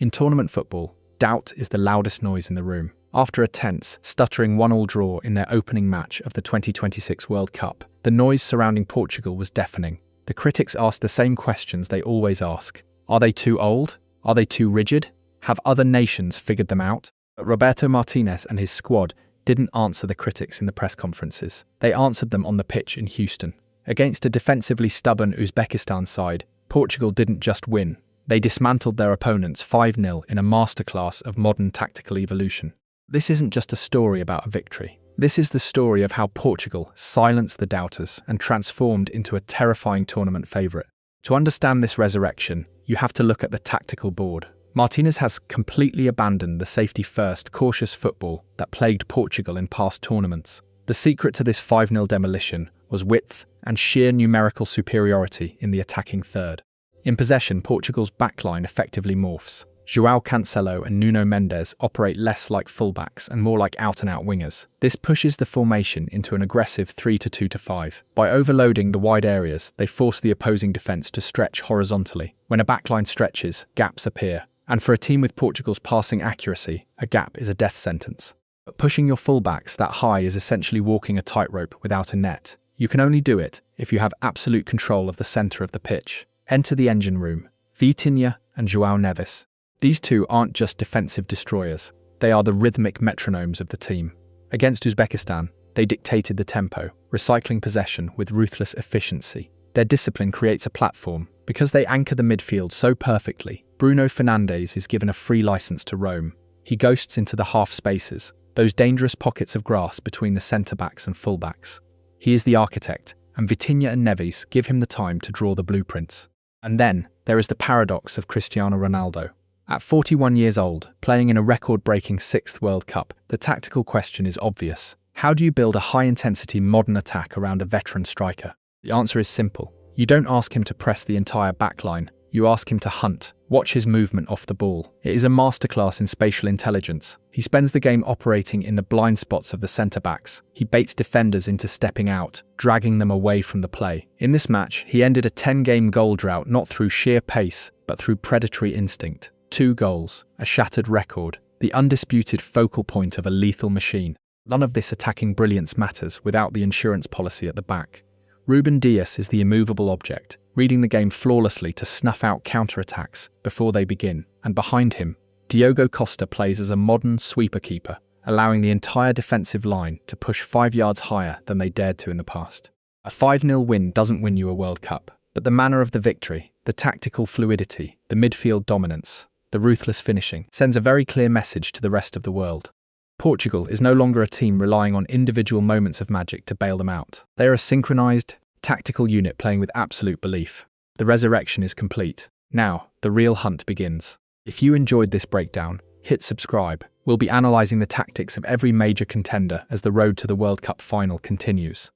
In tournament football, doubt is the loudest noise in the room. After a tense, stuttering 1-1 draw in their opening match of the 2026 World Cup, the noise surrounding Portugal was deafening. The critics asked the same questions they always ask. Are they too old? Are they too rigid? Have other nations figured them out? But Roberto Martinez and his squad didn't answer the critics in the press conferences. They answered them on the pitch in Houston. Against a defensively stubborn Uzbekistan side, Portugal didn't just win. They dismantled their opponents 5-0 in a masterclass of modern tactical evolution. This isn't just a story about a victory. This is the story of how Portugal silenced the doubters and transformed into a terrifying tournament favourite. To understand this resurrection, you have to look at the tactical board. Martinez has completely abandoned the safety-first, cautious football that plagued Portugal in past tournaments. The secret to this 5-0 demolition was width and sheer numerical superiority in the attacking third. In possession, Portugal's backline effectively morphs. João Cancelo and Nuno Mendes operate less like fullbacks and more like out-and-out wingers. This pushes the formation into an aggressive 3-2-5. By overloading the wide areas, they force the opposing defence to stretch horizontally. When a backline stretches, gaps appear. And for a team with Portugal's passing accuracy, a gap is a death sentence. But pushing your fullbacks that high is essentially walking a tightrope without a net. You can only do it if you have absolute control of the centre of the pitch. Enter the engine room, Vitinha and João Neves. These two aren't just defensive destroyers, they are the rhythmic metronomes of the team. Against Uzbekistan, they dictated the tempo, recycling possession with ruthless efficiency. Their discipline creates a platform. Because they anchor the midfield so perfectly, Bruno Fernandes is given a free license to roam. He ghosts into the half spaces, those dangerous pockets of grass between the centre-backs and full-backs. He is the architect, and Vitinha and Neves give him the time to draw the blueprints. And then, there is the paradox of Cristiano Ronaldo. At 41 years old, playing in a record-breaking 6th World Cup, the tactical question is obvious. How do you build a high-intensity modern attack around a veteran striker? The answer is simple. You don't ask him to press the entire backline, you ask him to hunt. Watch his movement off the ball. It is a masterclass in spatial intelligence. He spends the game operating in the blind spots of the centre-backs. He baits defenders into stepping out, dragging them away from the play. In this match, he ended a 10-game goal drought not through sheer pace, but through predatory instinct. 2 goals, a shattered record, the undisputed focal point of a lethal machine. None of this attacking brilliance matters without the insurance policy at the back. Ruben Dias is the immovable object, reading the game flawlessly to snuff out counterattacks before they begin, and behind him, Diogo Costa plays as a modern sweeper-keeper, allowing the entire defensive line to push 5 yards higher than they dared to in the past. A 5-0 win doesn't win you a World Cup, but the manner of the victory, the tactical fluidity, the midfield dominance, the ruthless finishing, sends a very clear message to the rest of the world. Portugal is no longer a team relying on individual moments of magic to bail them out. They are a synchronized, tactical unit playing with absolute belief. The resurrection is complete. Now, the real hunt begins. If you enjoyed this breakdown, hit subscribe. We'll be analysing the tactics of every major contender as the road to the World Cup final continues.